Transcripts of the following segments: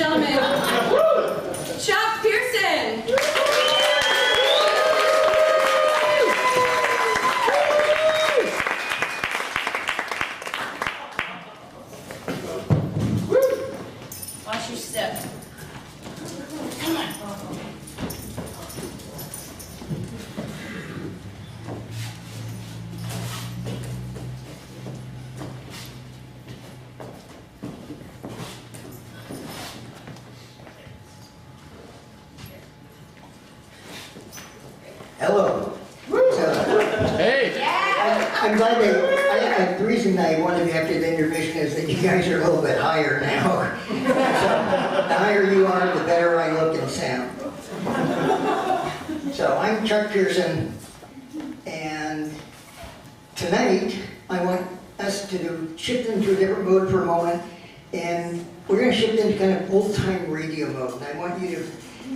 gentlemen, Chuck Pearson. Watch your step. Come on. Hello. Hey! I'm glad the reason I wanted to have the intermission is that you guys are a little bit higher now. So, the higher you are, the better I look and sound. So, I'm Chuck Pearson, and tonight I want us to shift into a different mode for a moment, and we're going to shift into kind of old-time radio mode. And I want you to,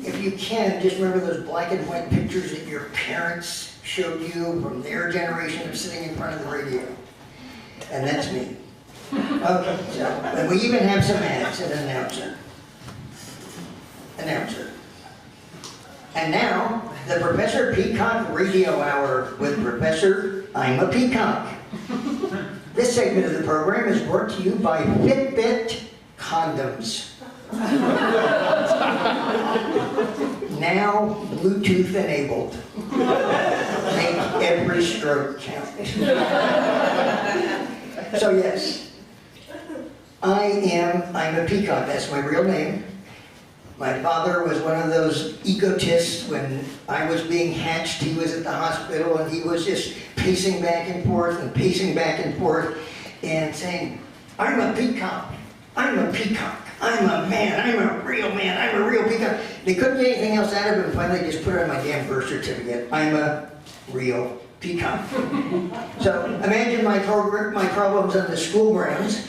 if you can, just remember those black and white pictures that your parents showed you from their generation of sitting in front of the radio. And that's me. Okay, so, and we even have some ads, an announcer. And now, the Professor Peacock Radio Hour with Professor I'm a Peacock. This segment of the program is brought to you by Fitbit Condoms. Now Bluetooth enabled. Make every stroke count. So yes, I'm a peacock, that's my real name. My father was one of those egotists. When I was being hatched, he was at the hospital and he was just pacing back and forth and pacing back and forth and saying, I'm a peacock, I'm a peacock. I'm a man, I'm a real man, I'm a real peacock. They couldn't get anything else out of it and finally just put it on my damn birth certificate. I'm a real peacock. So imagine my problems on the school grounds.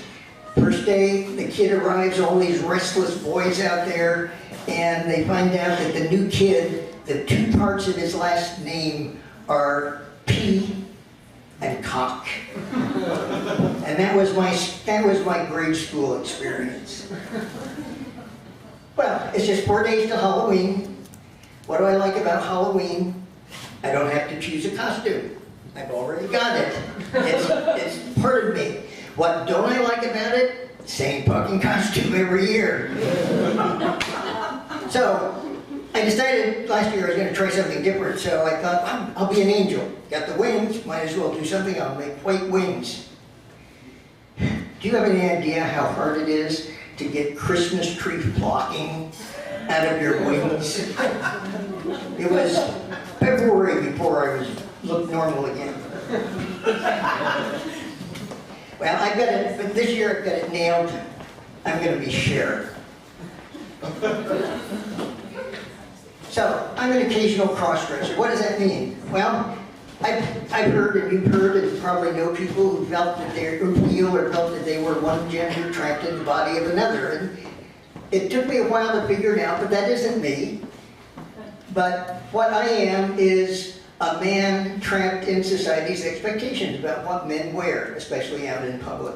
First day, the kid arrives, all these restless boys out there, and they find out that the new kid, the two parts of his last name are P and cock. And that was my grade school experience. Well, it's just 4 days to Halloween. What do I like about Halloween? I don't have to choose a costume. I've already got it. It's part of me. What don't I like about it? Same fucking costume every year. So, I decided last year I was going to try something different, so I thought, I'll be an angel. Got the wings, might as well do something, I'll make white wings. Do you have any idea how hard it is to get Christmas tree flocking out of your wings? It was February before I looked normal again. Well, I've got it, but this year I've got it nailed. I'm going to be Cher. So, I'm an occasional cross-dresser. What does that mean? Well, I've heard and you've heard and probably know people who felt that who feel or felt that they were one gender trapped in the body of another. And it took me a while to figure it out, but that isn't me. But what I am is a man trapped in society's expectations about what men wear, especially out in public.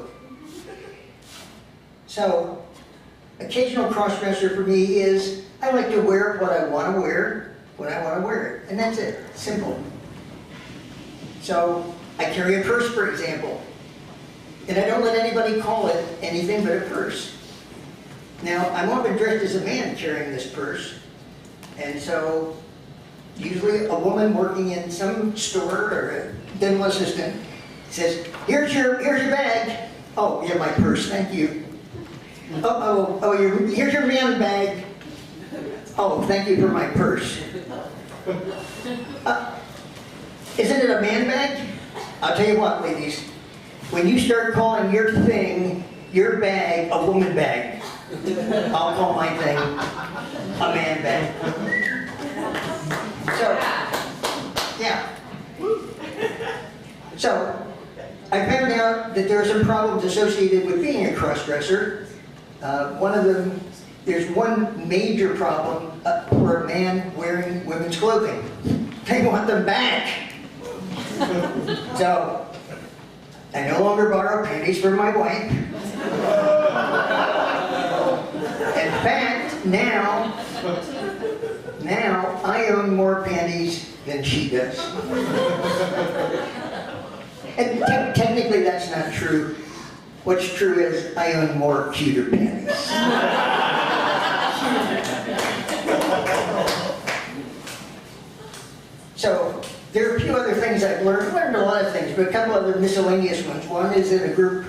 So, occasional cross-dresser for me is I like to wear what I want to wear when I want to wear it. And that's it. Simple. So, I carry a purse, for example. And I don't let anybody call it anything but a purse. Now, I'm often dressed as a man carrying this purse. And so, usually a woman working in some store or a dental assistant says, here's your bag. Oh, yeah, my purse, thank you. Here's your man bag. Oh, thank you for my purse. Isn't it a man bag? I'll tell you what, ladies. When you start calling your thing, your bag, a woman bag, I'll call my thing a man bag. So, yeah. So, I found out that there are some problems associated with being a cross-dresser. One of them, there's one major problem for a man wearing women's clothing. They want them back. So, I no longer borrow panties from my wife. In fact, Now I own more panties than she does. And technically that's not true. What's true is I own more cuter panties. So there are a few other things I've learned. I've learned a lot of things, but a couple other miscellaneous ones. One is in a group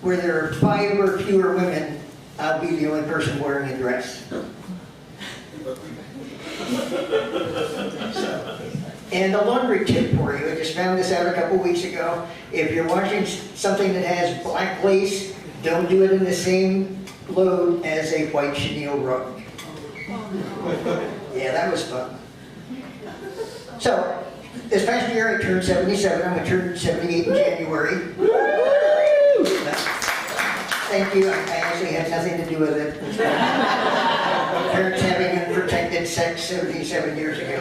where there are 5 or fewer women, I'll be the only person wearing a dress. And a laundry tip for you. I just found this out a couple weeks ago. If you're washing something that has black lace, don't do it in the same load as a white chenille rug. Yeah, that was fun. So, this past year I turned 77. I'm going to turn 78 in January. Thank you. I actually had nothing to do with it. Parents having unprotected sex 77 years ago.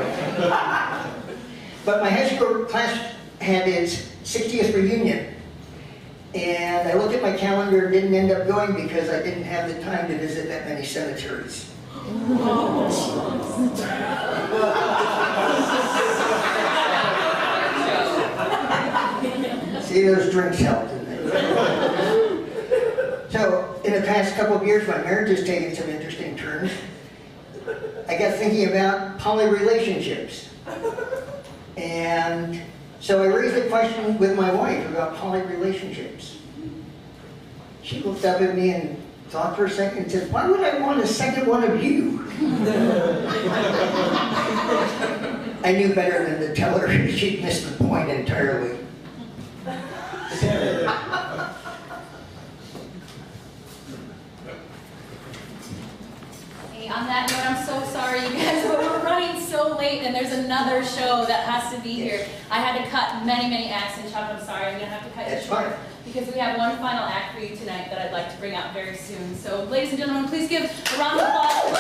But my high school class had its 60th reunion. And I looked at my calendar and didn't end up going because I didn't have the time to visit that many cemeteries. See, those drinks helped, didn't they? So, in the past couple of years, my marriage has taken some interesting turns. I got thinking about poly relationships. And so I raised a question with my wife about poly relationships. She looked up at me and thought for a second and said, "Why would I want a second one of you?" I knew better than to tell her she'd missed the point entirely. On that note, I'm so sorry, you guys, but we're running so late, and there's another show that has to be here. I had to cut many acts, and Chuck, I'm sorry, I'm going to have to cut you short, because we have one final act for you tonight that I'd like to bring out very soon. So, ladies and gentlemen, please give a round of applause.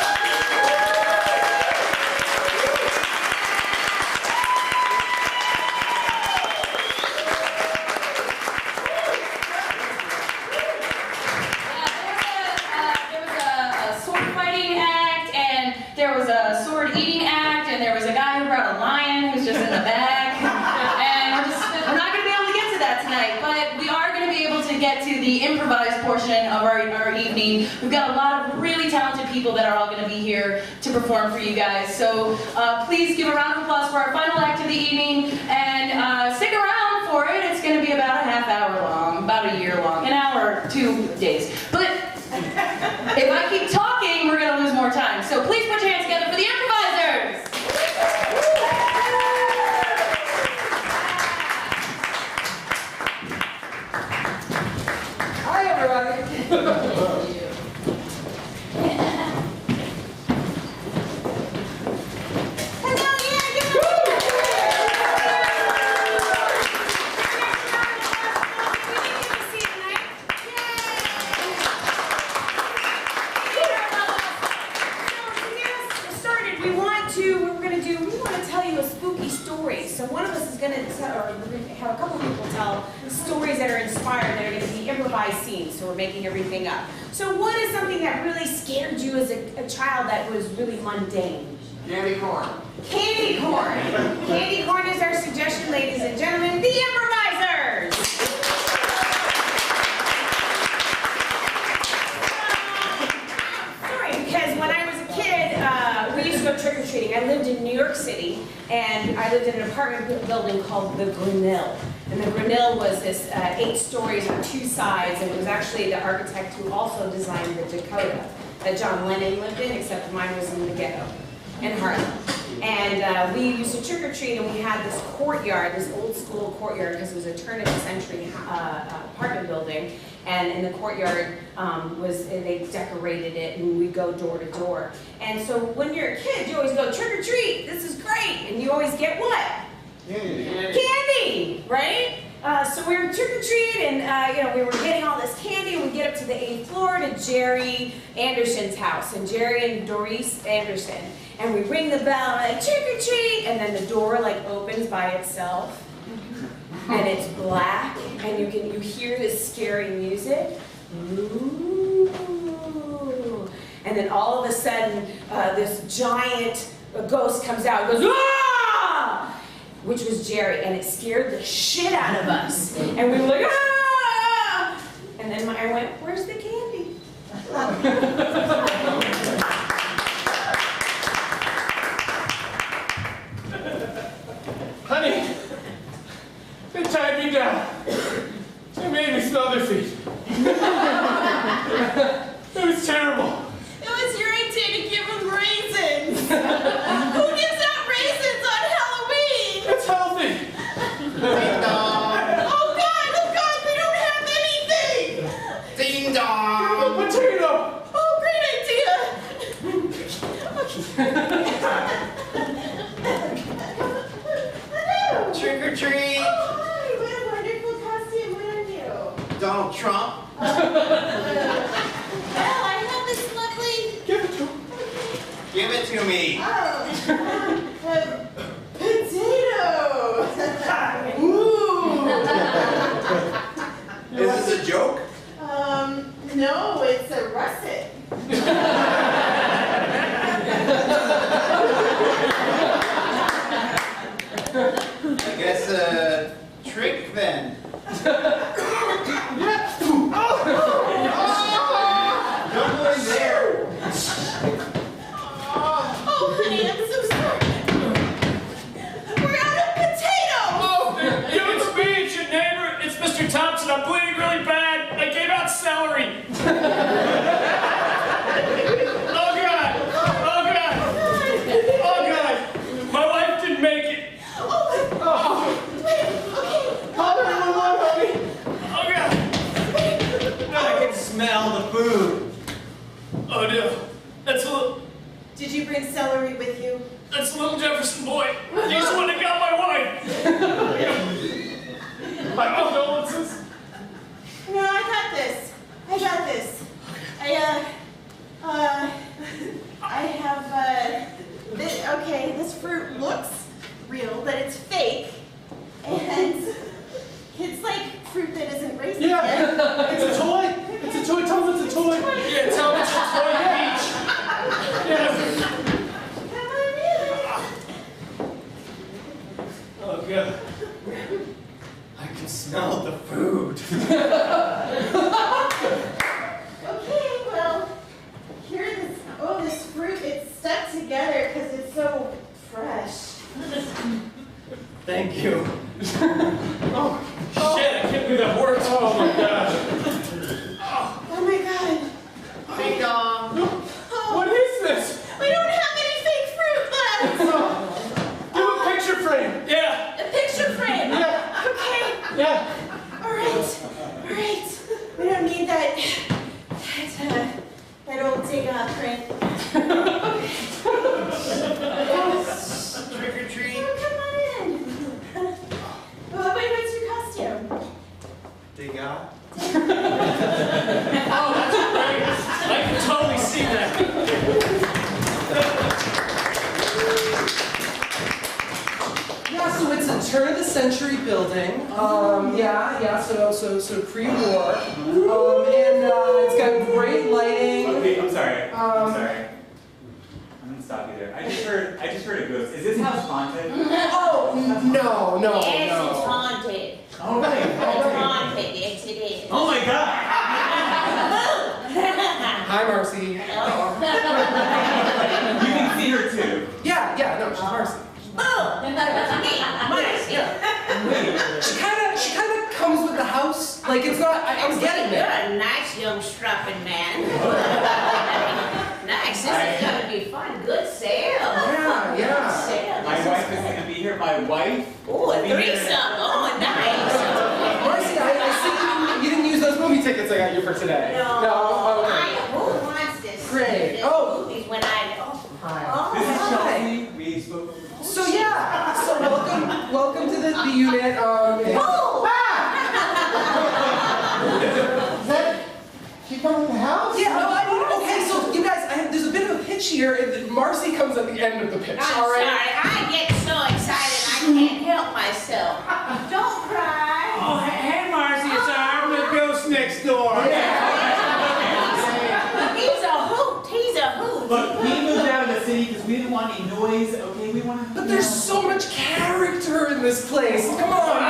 There was a sword eating act, and there was a guy who brought a lion who's just in the back. And we're not going to be able to get to that tonight, but we are going to be able to get to the improvised portion of our evening. We've got a lot of really talented people that are all going to be here to perform for you guys. So please give a round of applause for our final act of the evening, and stick around for it. It's going to be about a half hour long, about a year long, an hour, 2 days. But if I keep talking, we're going to lose more time. So please put your hands together for the improvisers. Hi, everybody. So one of us is going to tell, or we're going to have a couple people tell stories that are inspired, that are going to be improvised scenes, so we're making everything up. So what is something that really scared you as a child that was really mundane? Candy corn. Candy corn. Candy corn is our suggestion, ladies and gentlemen, the improvisers! Sorry, because when I was a kid, we used to go trick-or-treating. I lived in New York City, and I lived in an apartment building called the Grinnell. And the Grinnell was this 8 stories on 2 sides, and it was actually the architect who also designed the Dakota that John Lennon lived in, except mine was in the ghetto in Harlem. And we used to trick-or-treat, and we had this courtyard, this old school courtyard, because it was a turn-of-the-century apartment building. And in the courtyard they decorated it, and we'd go door to door. And so when you're a kid, you always go, trick or treat, this is great. And you always get what? Candy, right? So we were trick or treat, and we were getting all this candy, and we get up to the 8th floor to Jerry Anderson's house, and Jerry and Doris Anderson. And we ring the bell, like, trick or treat, and then the door opens by itself. And it's black, and you hear this scary music. Ooh. And and then all of a sudden, this giant ghost comes out and goes, "Ah!" Which was Jerry, and it scared the shit out of us. And we were like, "Ah!" And then I went, "Where's the candy?" Honey, they tied me down. They made me smell their feet. It was terrible. It was your idea to give them raisins. Who gives out raisins on Halloween? It's healthy. Oh God, they don't have anything. Ding dong! A potato. Oh, great idea. Trick or treat! Oh, hi, what a wonderful costume. What are you? Donald Trump. Well, I have this lovely... Give it to him. Give it to me. Oh, potato. Ooh. Is this a joke? No, it's a russet. I guess a trick then. Don't go in there. Oh, honey, I'm so sorry. We're out of potatoes. Oh, it's me, it's your neighbor. It's Mr. Thompson. I'm bleeding really bad. I gave out celery. Oh, God. Oh, God. Oh, God. My wife didn't make it. Call 911, honey. Oh, God. I can smell the food. Oh, no. That's a little... Did you bring celery with you? That's a little Jefferson boy. He's the one that got my wife. My condolences. No, I got this. I have, this fruit looks real, but it's fake. And kids like fruit that isn't raisin yet. Yeah, it's a toy. It's a toy. Tell them it's a toy. Yeah, tell them it's a toy peach. Yeah. Come on in. Oh, God. I can smell the food. Okay, well, this fruit, it's stuck together because it's so fresh. Thank you. Oh, shit, I can't believe that worked. Oh, my gosh. Oh my God. Ding dong. Oh, What is this? we don't have any fake fruit left. Give a picture frame. Yeah. A picture frame. Yeah. Okay. Yeah. All right. We don't need that old print. Trick or treat. Oh, come on in. Well, wait, what's your costume? Dig out. Oh, that's great. I can totally see that. Yeah, so it's a turn of the century building. So pre-war. And it's got great lighting. Okay, I'm sorry. I'm gonna stop you there. I just heard a ghost. Is this house haunted? Oh, no. Yes, it's haunted. All right. It's haunted. Yes, it is. Oh my God! Hi, Marcy. Oh. You can see her too. Yeah, no, she's Marcy. Oh, Marcy. She kind of comes with the house. Like, it's not, I'm getting You're it. a nice young strapping man. Nice. This is gonna be fun. Good sale. Yeah. Good sale. My wife is gonna be here. My wife. Oh, a will be here. threesome. Oh, nice. Marcy, I see you didn't use those movie tickets I got you for today. No. Oh, okay. Who wants this? Great. This Oh. movies when I. Hi. This is Oh, Chelsea. We spoke. So welcome to the unit. Is that she come with the house? Yeah, okay, so you guys, there's a bit of a pitch here, and Marcy comes at the end of the pitch, I'm all right? sorry. I get so excited I can't help myself. Don't cry. Oh, hey, Marcy, it's I'm the ghost next door. He's a hoot. He's a Look, we moved out of the city because we didn't want any noise, okay? We wanted. But there's so much character in this place. Come on.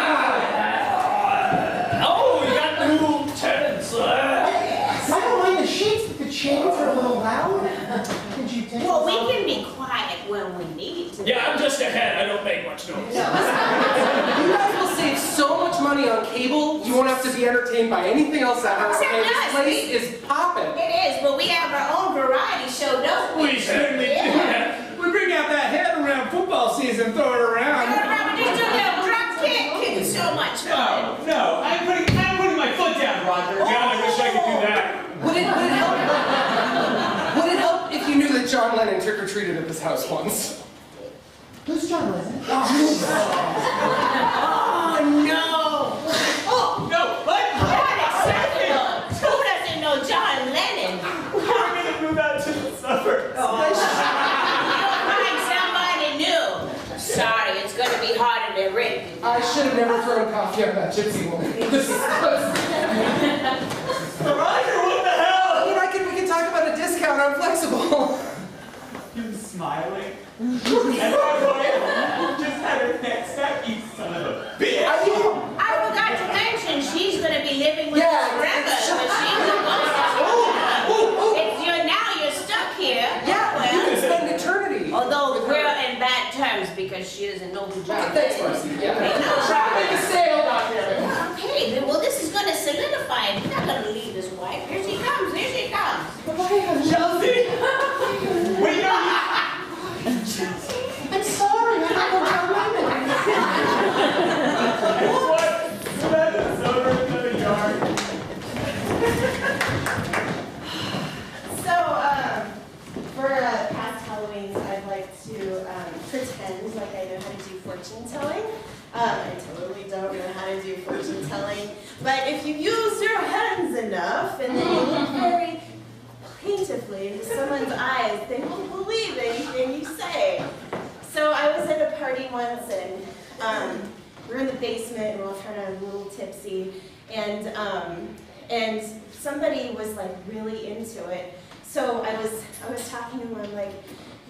Oh, we got new tenants. I don't mind the sheets, but the chains are a little loud. Could you take Well, we can be quiet when we need to. Yeah, I'm just ahead. I don't make much noise. You guys will save so much money on cable, you won't have to be entertained by anything else ever. Except And this us. place is popping. It is, but we have our own variety show, don't we? We certainly do. Yeah. We bring out that head around football season, throw it around. Just a little drop kick. It's so much fun. No, I'm putting my foot down, Roger. God, I wish I could do that. Would it help? Would it help if you knew that John Lennon trick-or-treated at this house once? Who's John Lennon? Oh, no. Oh, No, what? unacceptable. Who doesn't know John Lennon? We're gonna move out to the suburbs. You'll find somebody new. Sorry, it's going to be harder than Rick. I should have never thrown coffee on that gypsy woman. Roger, what the hell? I mean, we can talk about a discount. I'm flexible. He was smiling. And my wife just had her neck snap, you son of a bitch. I forgot to mention she's going to be living with us forever. But she's now you're stuck here. Yeah, Well, you can spend eternity. although we're in bad terms because she doesn't know who John Thanks, Lennon Marcy. is. Yeah. Okay, no Make a problem. sale, Doctor. Okay, then, well, this is going to solidify it. He's not going to leave his wife. Here she comes. Here she comes. Chelsea! Wait, no, I'm sorry, I don't know John Lennon. what? That's over in the yard. So, for past Halloweens, I'd like to pretend like I know how to do fortune telling. I totally don't know how to do fortune telling, but if you use your hands enough and then you look very plaintively into someone's eyes, they will believe anything you say. So I was at a party once and we're in the basement and we're all kind of a little tipsy and somebody was like really into it. So I was talking to him, I'm like,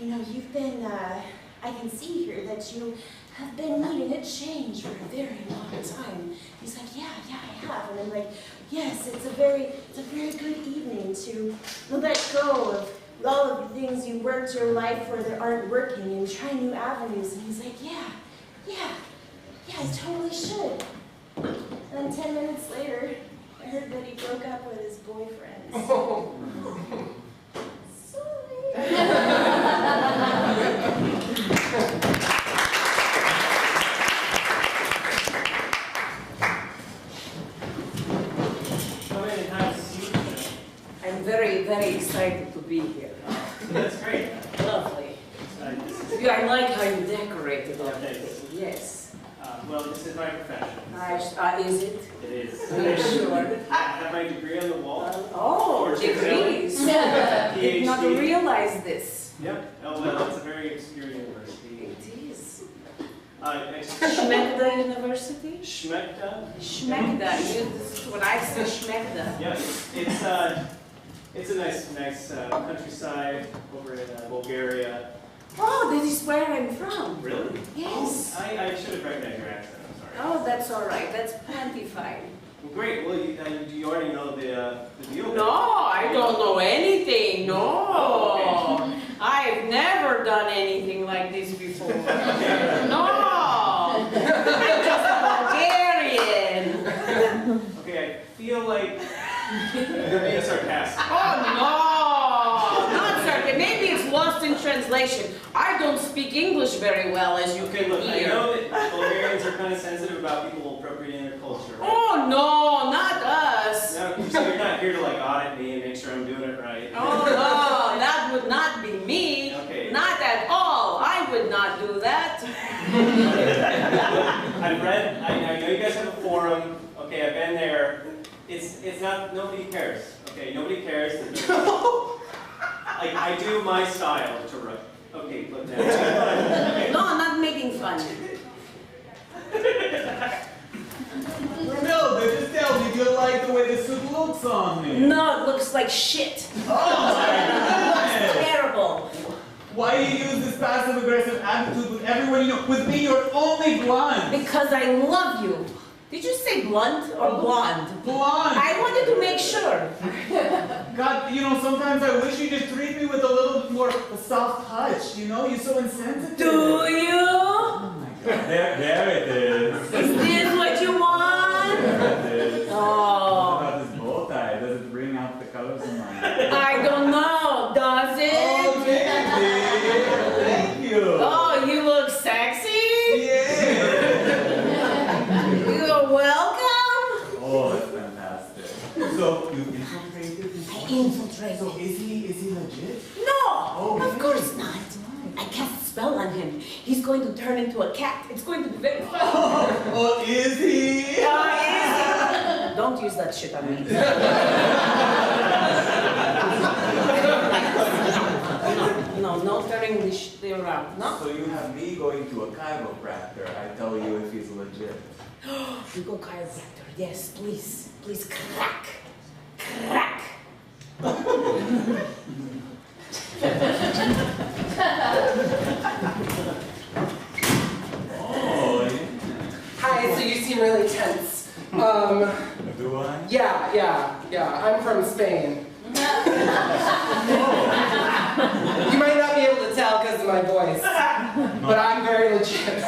you know, you've been, I can see here that you have been needing a change for a very long time. He's like, yeah, I have. And I'm like, yes, it's a very good evening to let go of all of the things you worked your life for that aren't working and try new avenues. And he's like, yeah, I totally should. And then 10 minutes later, I heard that he broke up with his boyfriend. Come in and have a seat. I'm very, very excited to be here. That's great. Lovely. This is, I like how you decorated everything. Yes. well, this is my profession. Is it? It is. Are you sure? I have my degree on the wall. Oh, degrees. Did not PhD. realize this. Yep. Oh, well, it's a very obscure university. It is. It's Schmekda University? Schmekda. Schmekda. This is what I say, Schmekda. Yeah, it's a nice countryside over in Bulgaria. Oh, this is where I'm from. Really? Yes. I should have recognized your accent. I'm sorry. Oh, that's all right. That's plenty fine. Well, great. Well, you already know the deal. No, I don't know anything. No. Oh, okay. I've never done anything like this before. No. I'm just a Bulgarian. Okay, I feel like you're being sarcastic. Oh, no. Not certain. Maybe it's lost in translation. I don't speak English very well, as you Okay, can look, I hear. know that Bulgarians are kind of sensitive about people appropriating their culture, right? Oh, no, not us. No, so you're not here to like audit me and make sure I'm doing it right. Oh, no, that would not be me. Okay. Not at all. I would not do that. I've read, I know you guys have a forum, okay, I've been there. It's not, nobody cares, okay, nobody cares. Like, I do my style to write. Okay, look now. Okay. No, I'm not making fun. Renilda, just tell me, do you like the way the suit looks on me? No, it looks like shit. Oh my Terrible. Why do you use this passive-aggressive attitude with everyone you know? With me, you're only blunt. Because I love you. Did you say blunt or blonde? Blonde. I wanted to make sure. God, you know, sometimes I wish you just treat me with a little bit more a soft touch. You know, you're so insensitive. Do you? Oh my God. There it is. Is this what you want? There it is. Oh. What about this bow tie? Does it bring out the colors in my eye? I don't know. Does it? Oh, baby. Thank you. Oh, you look sexy? Yeah. You're welcome. Oh, that's fantastic. So, you infiltrated this I one? infiltrated. So, is he legit? No, Oh, of really? course not. I cast a spell on him. He's going to turn into a cat. It's going to be very fun. Oh, is he? Is he? Don't use that shit on me. No turning this shit around. No. So you have me going to a chiropractor. I tell you if he's legit. You go chiropractor. Yes, please. Please crack. Crack. Oh, yeah. Hi, so you seem really tense. Do I? Yeah. I'm from Spain. You might not be able to tell because of my voice, but I'm very legit.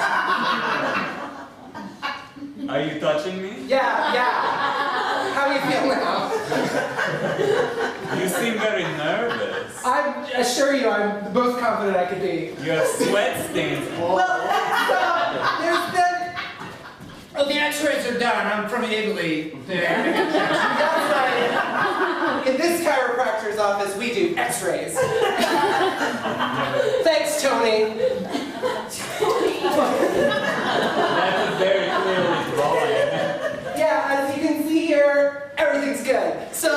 Are you touching me? Yeah. How do you feel now? You seem very nervous. I assure you, I'm the most confident I could be. You have sweat stains all There's been... Oh, the x-rays are done. I'm from Italy. That's right. In this chiropractor's office, we do x-rays. Thanks, Tony. That's very clearly drawing. Yeah, as you can see here, everything's good. So,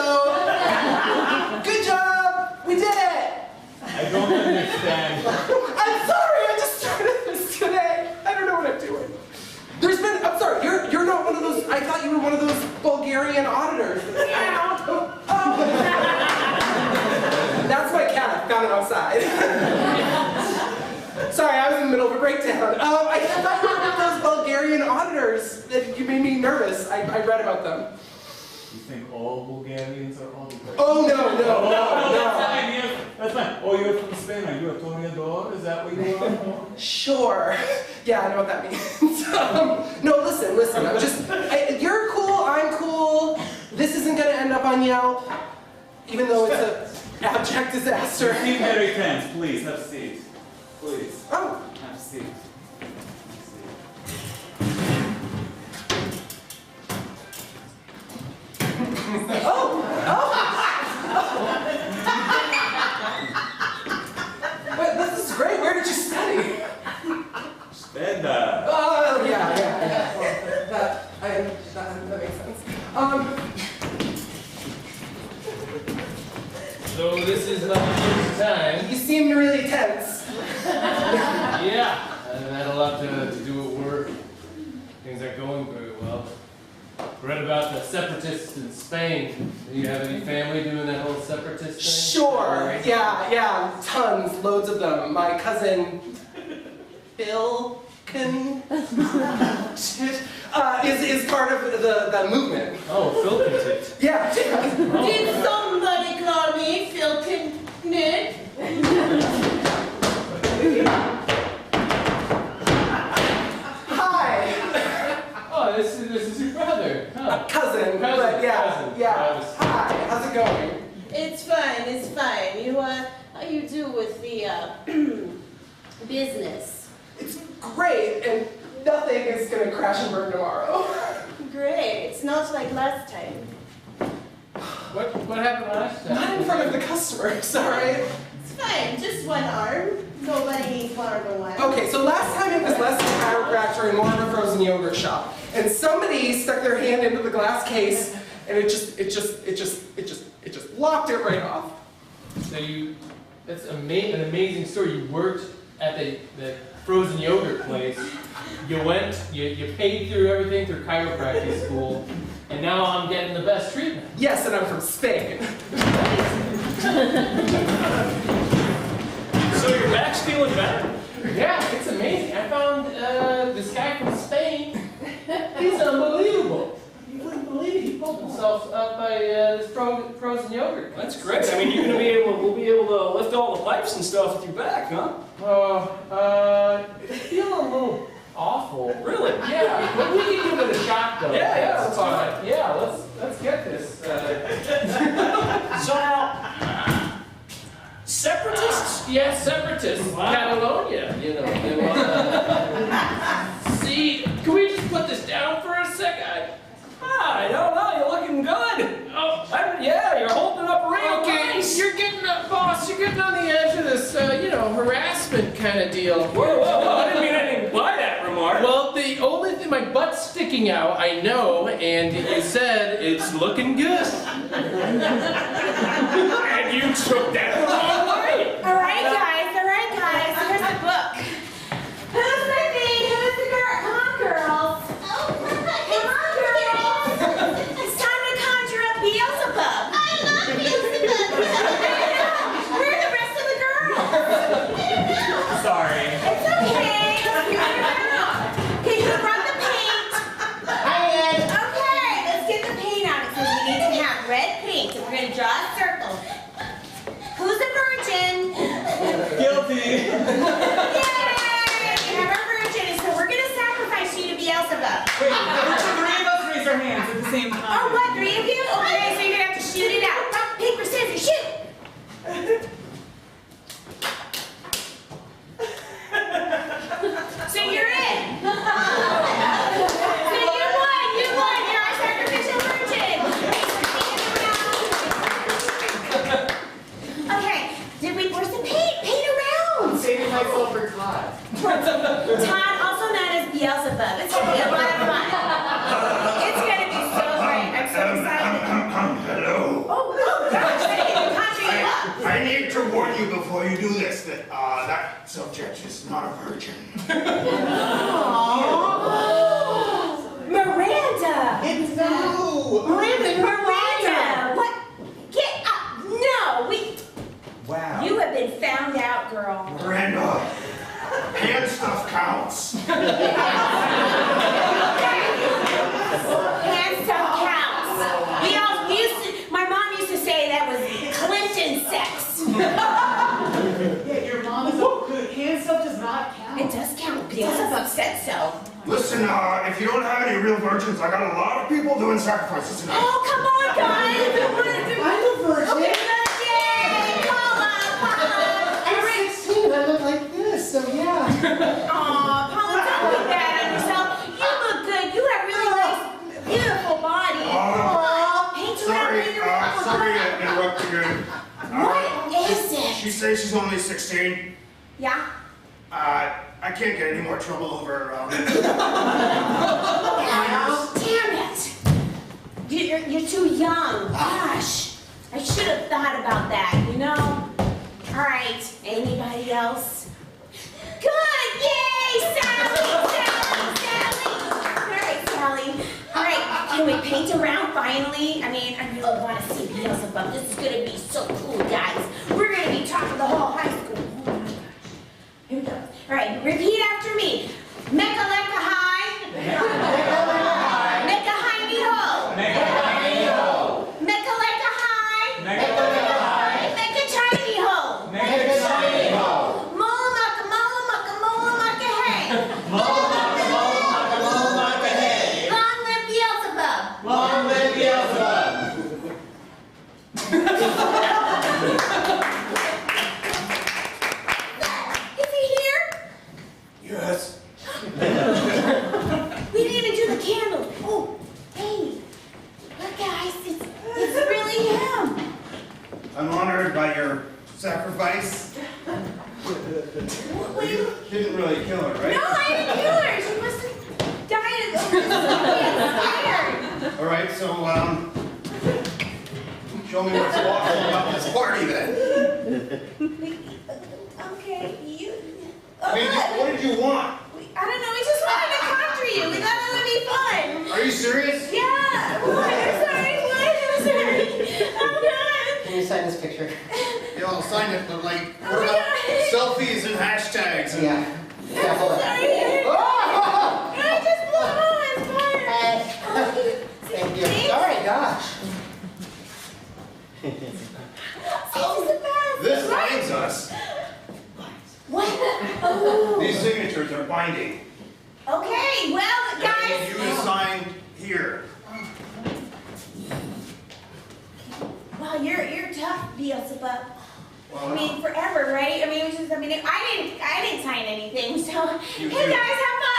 good job! We did it! I don't understand. I'm sorry, I just started this today. I don't know what I'm doing. I'm sorry, you're not one of those, I thought you were one of those Bulgarian auditors. Oh. That's my cat, I found it outside. Sorry, I was in the middle of a breakdown. I thought you were one of those Bulgarian auditors that you made me nervous. I read about them. You think all Bulgarians are all Bulgarians? Oh, no. That's fine, yes, that's fine. Oh, you're from Spain. Are you a toreador? Is that what you are? Sure. Yeah, I know what that means. No, listen. You're cool, I'm cool. This isn't going to end up on Yelp, even though it's an abject disaster. You seem very tense. Please, have a seat. Please. Oh. Have a seat. Wait, this is great. Where did you study? Stenda. Oh, yeah. Well, that makes sense. So this is my first time. You seem really tense. Yeah, I've had a lot to do at work. Things aren't going very well. Read about the separatists in Spain. Do you have any family doing that whole separatist thing? Sure. Yeah. Tons, loads of them. My cousin, Bill, is part of the movement. Oh, Filkington. Yeah. Did somebody call me Filkington? Hi. Oh, this is your brother. Huh. Cousin, but yeah. Hi, how's it going? It's fine. How you do with the business? It's great, and nothing is gonna crash and burn tomorrow. Great. It's not like last time. What happened last time? Not in front of the customer, sorry. It's fine. Just one arm. Nobody needs more than one. Okay, so last time it was less of a chiropractor and more of a frozen yogurt shop. And somebody stuck their hand into the glass case and it just locked it right off. So that's an amazing story. You worked at the frozen yogurt place. You went, you paid through everything through chiropractic school, and now I'm getting the best treatment. Yes, and I'm from Spain. So you're back frozen yogurt. That's great. I mean, you're gonna be able, we'll be able to lift all the pipes and stuff with your back, huh? It's feeling a little awful. Really? Yeah, but we can give it a shot though. Yeah, That's fine. Yeah, let's get this. So now, separatists? Yeah, separatists. Wow. Catalonia, you know. They want see, can we just put this down for a second? I don't know. You're looking good. Oh, yeah, you're holding up real okay. nice. You're getting boss. You're getting on the edge of this, harassment kind of deal. Whoa! I didn't mean anything by that remark. Well, the only thing, my butt's sticking out, I know, and you said it's looking good. And you took that the wrong way. All right, guys. Here's the book. Who's with me? Who's the girl? Come on, girls. Come on, girls. It's time to conjure up Beelzebub. I love Beelzebub. Where are the rest of the girls? Sorry. It's okay. Okay, you brought the paint. Okay, let's get the paint out. It says we need to have red paint. So we're going to draw a circle. Who's a virgin? Guilty. Yay! We have our virgin, so we're going to sacrifice you to Beelzebub. Wait, the three of us raise our hands at the same time. Oh, what, 3 of you? Okay, so you're going to have to shoot it out. Rock, paper, scissors, shoot! So you're in. So you won. You're our sacrificial virgin. Okay, where's the paint? Paint around. I'm saving myself for Todd. Todd, also known as Beelzebub. It's going to be a lot of fun. It's going to be so great. I'm so excited. Hello. Oh, gosh, I didn't conjure you up. I need to warn you before you do this that that subject is not a virgin. Miranda! No! Miranda! What? Get up! No! Wow. You have been found out, girl. Miranda, hand stuff counts. Hand stuff counts. My mom used to say that was Clinton sex. Yeah, your mom is so good. Hand stuff does not count. It does count. Beelzebub said so. Listen, if you don't have any real virgins, I got a lot of people doing sacrifices tonight. Oh, come on, guys. I'm a virgin. Okay, yay. Paula. I'm 16 and I look like this, so yeah. Aw, Paula, don't be bad on yourself. You look good. You have really nice, beautiful body. Paint around. Sorry to interrupt you. What is it? She says she's only 16. Yeah? I can't get any more trouble over Oh, damn it. You're too young. Gosh. I should have thought about that, you know? All right. Anybody else? Good. Yay, Sally. All right, Sally. All right. Can we paint around finally? I mean, I really want to see Beelzebub. This is going to be so cool, guys. We're going to be talking the whole high school. Oh, my gosh. Here we go. All right, repeat after me. Mecca lecca high. Mecca high me ho. Mecca lecca high. Mecca chiny ho. Mola mucka hey. Long live Beelzebub. Long live Beelzebub. Is he here? Yes. We didn't even do the candles. Oh, hey. Look, guys, it's really him. I'm honored by your sacrifice. What You didn't really kill her, right? No, I didn't kill her. She must have died of scared. All right, so show me what's awesome about this party then. Okay, you. I mean, what did you want? I don't know. We just wanted to conjure you. We thought it would be fun. Are you serious? Yeah. What? I'm sorry. I'm sorry. Oh God. Can you sign this picture? Yeah, I'll sign it, but like, Oh what my about God. selfies and hashtags? And... Yeah. Yeah, hold on. Sorry. I just blew it on fire. Thank you. All right, gosh. binds us. What? Oh. These signatures are binding. Okay, well, I guys. need you to sign here. Wow, you're tough, Beelzebub. I mean, forever, right? I mean, it was just, I didn't sign anything, so You hey do. guys, have fun.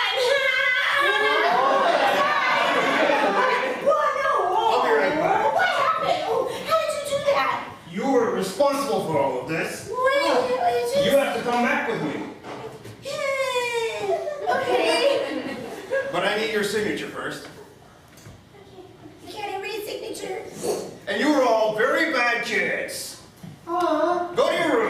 I'll be right back. What happened? Oh, how did you do that? You were responsible for all of this. What? You have to come back with me. Okay. But I need your signature first. Can I read a signature? And you were all very bad kids. Aww. Go to your room.